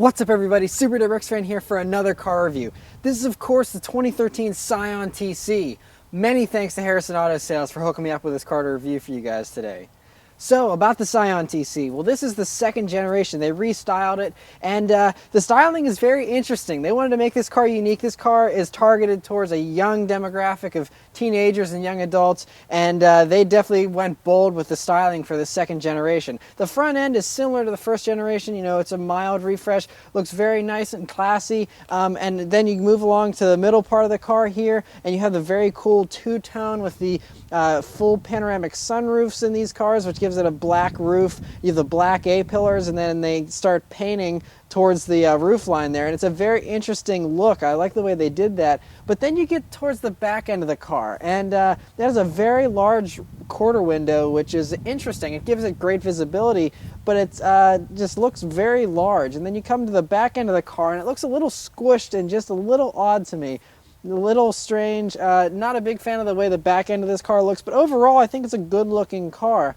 What's up everybody, Super Rex fan here for another car review. This is of course the 2013 Scion TC. Many thanks to Harrison Auto Sales for hooking me up with this car to review for you guys today. So, about the Scion TC. Well, this is the second generation. They restyled it, and the styling is very interesting. They wanted to make this car unique. This car is targeted towards a young demographic of teenagers and young adults, and they definitely went bold with the styling for the second generation. The front end is similar to the first generation. You know, it's a mild refresh, looks very nice and classy, and then you move along to the middle part of the car here, and you have the very cool two-tone with the full panoramic sunroofs in these cars, which gives it a black roof. You have the black A-pillars, and then they start painting towards the roof line there, and it's a very interesting look. I like the way they did that. But then you get towards the back end of the car, and there's a very large quarter window, which is interesting. It gives it great visibility, but it just looks very large. And then you come to the back end of the car, and it looks a little squished and just a little odd to me. A little strange. Not a big fan of the way the back end of this car looks, but overall I think it's a good looking car.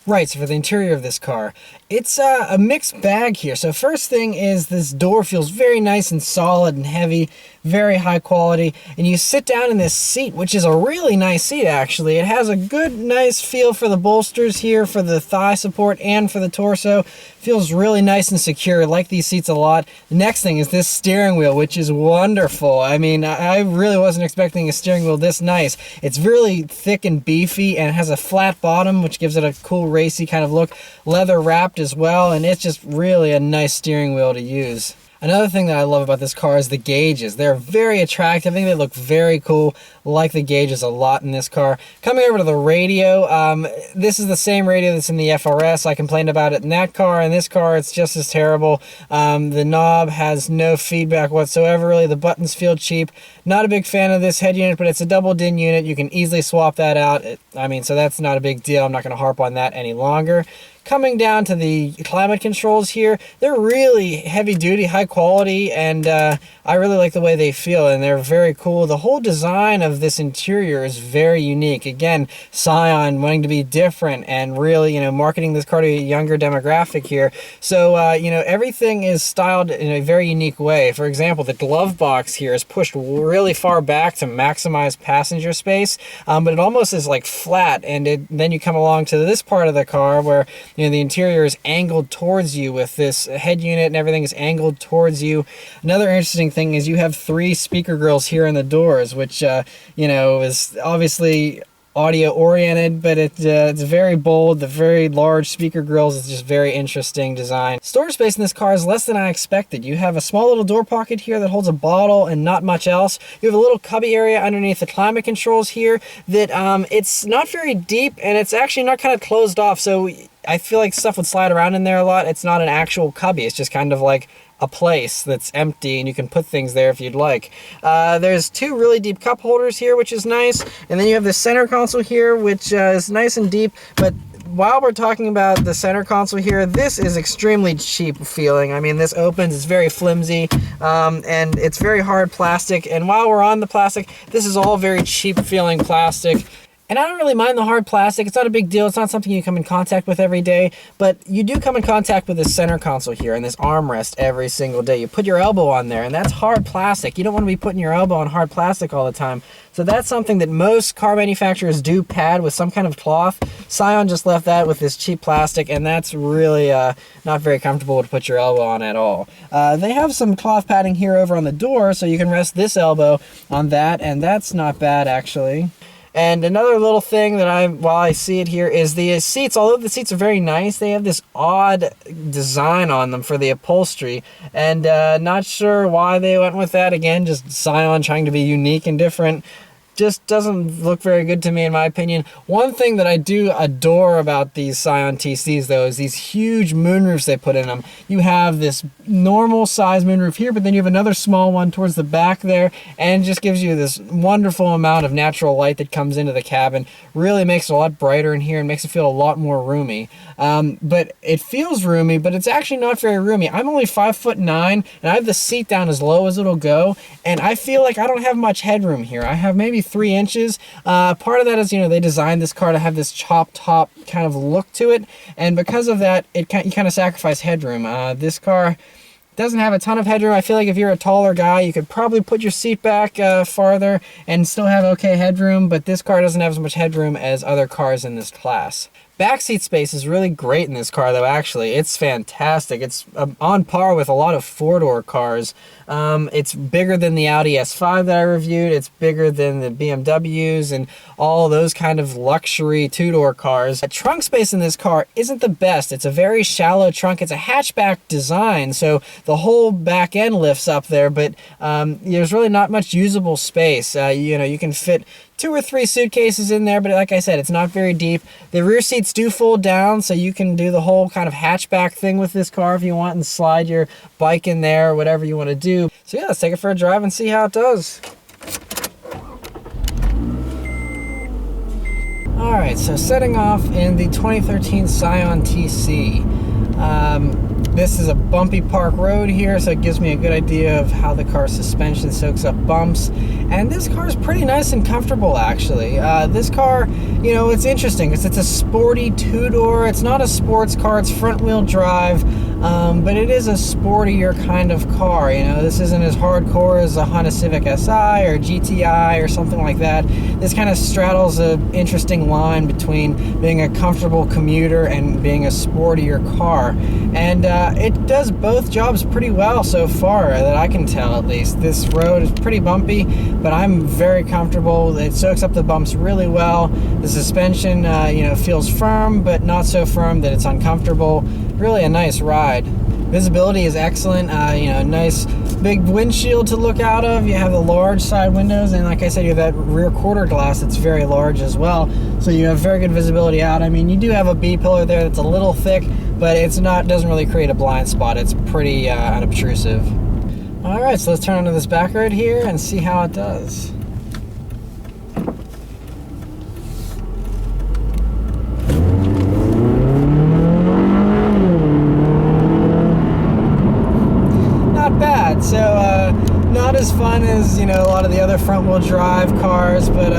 Right, so for the interior of this car, it's a mixed bag here. So first thing is this door feels very nice and solid and heavy, very high quality, and you sit down in this seat, which is a really nice seat actually. It has a good, nice feel for the bolsters here, for the thigh support and for the torso. Feels really nice and secure. I like these seats a lot. The next thing is this steering wheel, which is wonderful. I mean, I really wasn't expecting a steering wheel this nice. It's really thick and beefy, and it has a flat bottom, which gives it a cool racy kind of look. Leather wrapped as well, and it's just really a nice steering wheel to use. Another thing that I love about this car is the gauges. They're very attractive. I think they look very cool. Like the gauges a lot in this car. Coming over to the radio, this is the same radio that's in the FRS. I complained about it in that car. In this car, it's just as terrible. The knob has no feedback whatsoever, really. The buttons feel cheap. Not a big fan of this head unit, but it's a double DIN unit. You can easily swap that out. So that's not a big deal. I'm not going to harp on that any longer. Coming down to the climate controls here, they're really heavy duty, high quality, and I really like the way they feel, and they're very cool. The whole design of this interior is very unique. Again, Scion wanting to be different and really, marketing this car to a younger demographic here. So, everything is styled in a very unique way. For example, the glove box here is pushed really far back to maximize passenger space, but it almost is like flat, and then you come along to this part of the car where the interior is angled towards you with this head unit, and everything is angled towards you. Another interesting thing is you have 3 speaker grills here in the doors, which, is obviously audio oriented, but it's very bold. The very large speaker grills is just very interesting design. Storage space in this car is less than I expected. You have a small little door pocket here that holds a bottle and not much else. You have a little cubby area underneath the climate controls here that it's not very deep, and it's actually not kind of closed off, so I feel like stuff would slide around in there a lot. It's not an actual cubby. It's just kind of like a place that's empty, and you can put things there if you'd like. There's 2 really deep cup holders here, which is nice. And then you have the center console here, which is nice and deep. But while we're talking about the center console here, this is extremely cheap feeling. I mean, this opens, it's very flimsy, and it's very hard plastic. And while we're on the plastic, this is all very cheap feeling plastic. And I don't really mind the hard plastic. It's not a big deal. It's not something you come in contact with every day, but you do come in contact with this center console here and this armrest every single day. You put your elbow on there, and that's hard plastic. You don't want to be putting your elbow on hard plastic all the time. So that's something that most car manufacturers do pad with some kind of cloth. Scion just left that with this cheap plastic, and that's really not very comfortable to put your elbow on at all. They have some cloth padding here over on the door, so you can rest this elbow on that, and that's not bad actually. And another little thing that while I see it here is the seats. Although the seats are very nice, they have this odd design on them for the upholstery, and not sure why they went with that. Again, just Scion trying to be unique and different. Just doesn't look very good to me, in my opinion. One thing that I do adore about these Scion TCs, though, is these huge moonroofs they put in them. You have this normal size moonroof here, but then you have another small one towards the back there, and it just gives you this wonderful amount of natural light that comes into the cabin. Really makes it a lot brighter in here and makes it feel a lot more roomy. But it feels roomy, but it's actually not very roomy. I'm only 5'9", and I have the seat down as low as it'll go, and I feel like I don't have much headroom here. I have maybe 3 inches. Part of that is, they designed this car to have this chop top kind of look to it, and because of that, you kind of sacrifice headroom. This car Doesn't have a ton of headroom. I feel like if you're a taller guy, you could probably put your seat back farther and still have okay headroom, but this car doesn't have as much headroom as other cars in this class. Backseat space is really great in this car though, actually. It's fantastic. It's on par with a lot of four-door cars. It's bigger than the Audi S5 that I reviewed. It's bigger than the BMWs and all those kind of luxury two-door cars. The trunk space in this car isn't the best. It's a very shallow trunk. It's a hatchback design, so the whole back end lifts up there, but there's really not much usable space. You can fit 2 or 3 suitcases in there, but like I said, it's not very deep. The rear seats do fold down, so you can do the whole kind of hatchback thing with this car if you want and slide your bike in there or whatever you want to do. So yeah, let's take it for a drive and see how it does. All right, so setting off in the 2013 Scion TC. This is a bumpy park road here, so it gives me a good idea of how the car's suspension soaks up bumps. And this car is pretty nice and comfortable, actually. This car, it's interesting because it's a sporty two-door. It's not a sports car, it's front-wheel drive, but it is a sportier kind of car. This isn't as hardcore as a Honda Civic Si or GTI or something like that. This kind of straddles an interesting line between being a comfortable commuter and being a sportier car. And it does both jobs pretty well so far, that I can tell at least. This road is pretty bumpy, but I'm very comfortable. It soaks up the bumps really well. The suspension, feels firm, but not so firm that it's uncomfortable. Really a nice ride. Visibility is excellent. Nice big windshield to look out of. You have the large side windows, and like I said, you have that rear quarter glass that's very large as well. So you have very good visibility out. I mean, you do have a B pillar there that's a little thick, but doesn't really create a blind spot. It's pretty unobtrusive. All right, so let's turn onto this back road here and see how it does. Not bad. So not as fun as a lot of the other front-wheel drive cars, but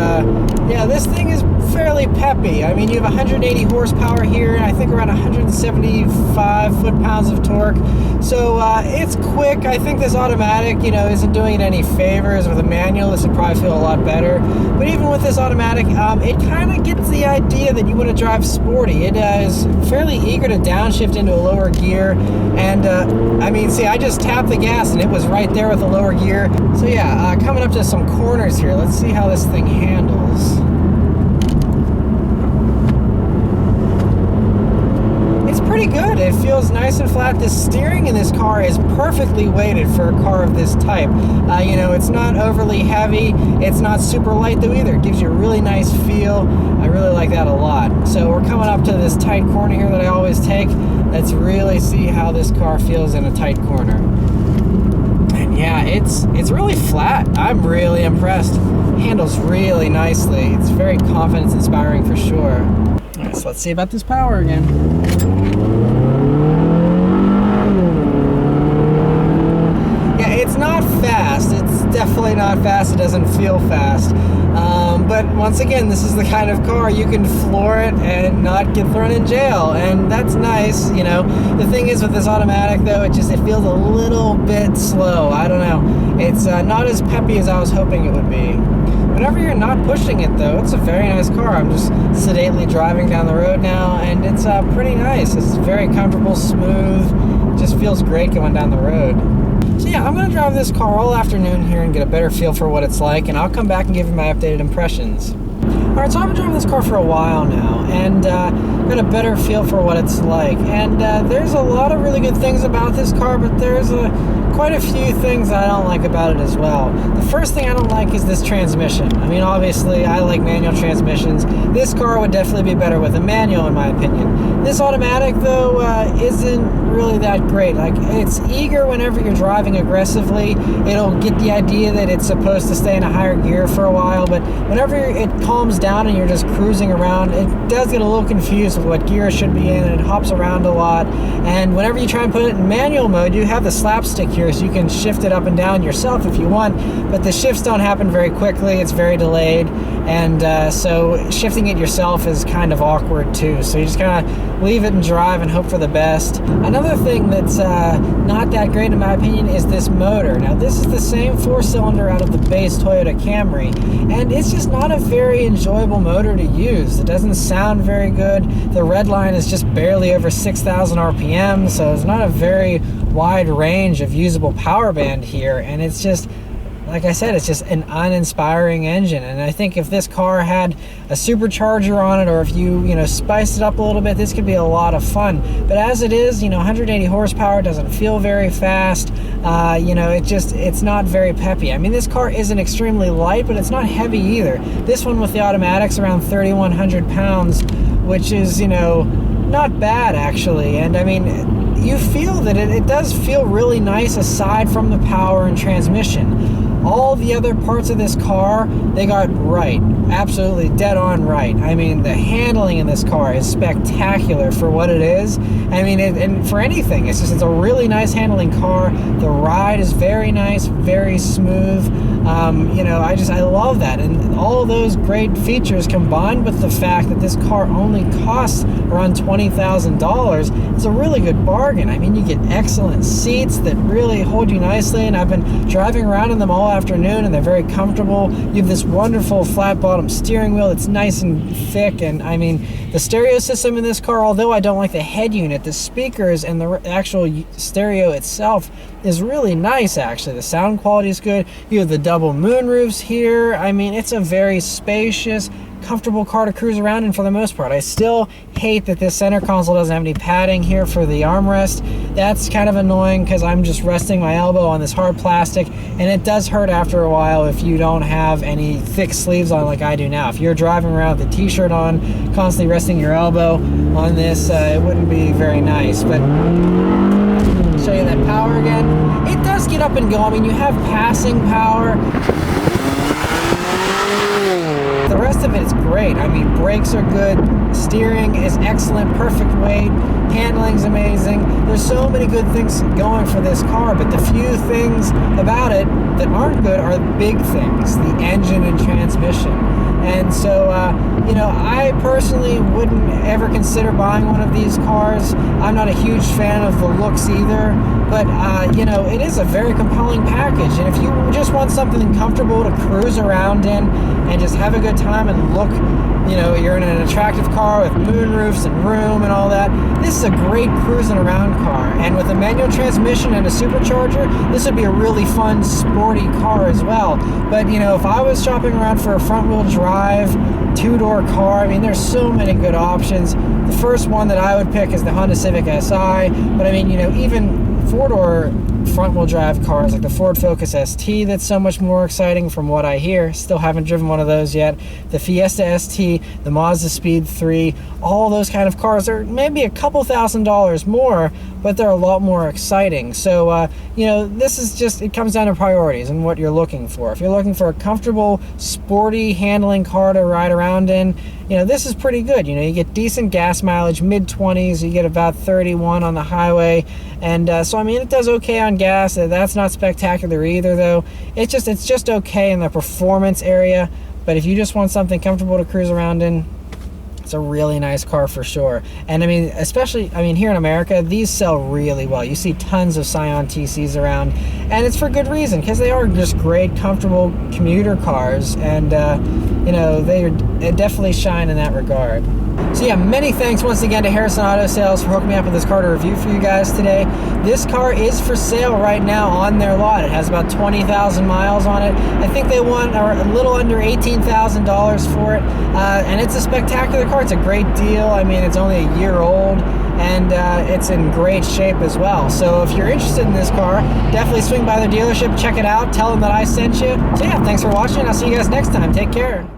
yeah, this thing is fairly peppy. I mean, you have 180 horsepower here, and I think around 175 foot-pounds of torque. So it's quick. I think this automatic, isn't doing it any favors. With a manual, this would probably feel a lot better. But even with this automatic, it kind of gets the idea that you want to drive sporty. It is fairly eager to downshift into a lower gear. And I just tapped the gas and it was right there with the lower gear. So yeah, coming up to some corners here, let's see how this thing handles. Pretty good. It feels nice and flat. The steering in this car is perfectly weighted for a car of this type. It's not overly heavy. It's not super light though either. It gives you a really nice feel. I really like that a lot. So we're coming up to this tight corner here that I always take. Let's really see how this car feels in a tight corner. And yeah, it's really flat. I'm really impressed. Handles really nicely. It's very confidence inspiring for sure. All right, so let's see about this power again. Yeah, it's not fast. It's definitely not fast. It doesn't feel fast. But once again, this is the kind of car you can floor it and not get thrown in jail, and that's nice. The thing is with this automatic though, it feels a little bit slow. I don't know. It's not as peppy as I was hoping it would be. Whenever you're not pushing it though, it's a very nice car. I'm just sedately driving down the road now, and it's pretty nice. It's very comfortable, smooth, just feels great going down the road. So yeah, I'm gonna drive this car all afternoon here and get a better feel for what it's like, and I'll come back and give you my updated impressions. Alright, so I've been driving this car for a while now, and got a better feel for what it's like. And there's a lot of really good things about this car, but there's quite a few things I don't like about it as well. The first thing I don't like is this transmission. I mean, obviously, I like manual transmissions. This car would definitely be better with a manual, in my opinion. This automatic, though, isn't really that great. Like, it's eager whenever you're driving aggressively. It'll get the idea that it's supposed to stay in a higher gear for a while, but whenever it calms down and you're just cruising around, it does get a little confused with what gear it should be in, and it hops around a lot. And whenever you try and put it in manual mode, you have the slapstick here, so you can shift it up and down yourself if you want, but the shifts don't happen very quickly. It's very delayed, and so shifting it yourself is kind of awkward too. So you just kind of leave it and drive and hope for the best. Another thing that's not that great in my opinion is this motor. Now this is the same 4-cylinder out of the base Toyota Camry, and it's just not a very enjoyable motor to use. It doesn't sound very good. The red line is just barely over 6,000 RPM, so it's not a very wide range of usable power band here, and it's just, like I said, it's just an uninspiring engine. And I think if this car had a supercharger on it, or if you spiced it up a little bit, this could be a lot of fun. But as it is, 180 horsepower doesn't feel very fast. It's not very peppy. I mean, this car isn't extremely light, but it's not heavy either. This one with the automatics around 3,100 pounds, which is, not bad actually. And I mean, you feel that it does feel really nice aside from the power and transmission. All the other parts of this car, they got right. Absolutely dead on right. I mean, the handling in this car is spectacular for what it is. I mean, and for anything, it's a really nice handling car. The ride is very nice, very smooth. I love that. And all those great features combined with the fact that this car only costs around $20,000, it's a really good bargain. I mean, you get excellent seats that really hold you nicely, and I've been driving around in them all afternoon, and they're very comfortable. You have this wonderful flat bottom steering wheel that's nice and thick, and I mean, the stereo system in this car, although I don't like the head unit, the speakers and the actual stereo itself is really nice actually. The sound quality is good. You have the double moonroofs here. I mean, it's a very spacious, comfortable car to cruise around in for the most part. I still hate that this center console doesn't have any padding here for the armrest. That's kind of annoying because I'm just resting my elbow on this hard plastic, and it does hurt after a while if you don't have any thick sleeves on like I do now. If you're driving around with a t-shirt on, constantly resting your elbow on this, it wouldn't be very nice. But show you that power again. It does get up and go. I mean, you have passing power. The rest of it is great. I mean, brakes are good, steering is excellent, perfect weight, handling's amazing. There's so many good things going for this car, but the few things about it that aren't good are big things, the engine and transmission. And so, I personally wouldn't ever consider buying one of these cars. I'm not a huge fan of the looks either, but, it is a very compelling package. And if you just want something comfortable to cruise around in and just have a good time and look, you're in an attractive car with moonroofs and room and all that, this is a great cruising around car. And with a manual transmission and a supercharger, this would be a really fun, sporty car as well. But, if I was shopping around for a front-wheel drive, two-door car, I mean, there's so many good options. The first one that I would pick is the Honda Civic Si, but I mean, even four-door front-wheel drive cars like the Ford Focus ST, that's so much more exciting from what I hear. Still haven't driven one of those yet. The Fiesta ST, the Mazda Speed 3, all those kind of cars are maybe a couple $1,000s more, but they're a lot more exciting. So, this is just, it comes down to priorities and what you're looking for. If you're looking for a comfortable, sporty handling car to ride around in, this is pretty good. You get decent gas mileage, mid-20s, you get about 31 on the highway. And so, I mean, it does okay on gas. That's not spectacular either, though. It's just okay in the performance area. But if you just want something comfortable to cruise around in, it's a really nice car for sure. And I mean, especially, here in America, these sell really well. You see tons of Scion TCs around, and it's for good reason, because they are just great, comfortable commuter cars, and they definitely shine in that regard. So yeah, many thanks once again to Harrison Auto Sales for hooking me up with this car to review for you guys today. This car is for sale right now on their lot. It has about 20,000 miles on it. I think they want a little under $18,000 for it, and it's a spectacular car. It's a great deal. I mean, it's only a year old, and it's in great shape as well. So if you're interested in this car, definitely swing by their dealership, check it out, tell them that I sent you. So yeah, thanks for watching. I'll see you guys next time. Take care.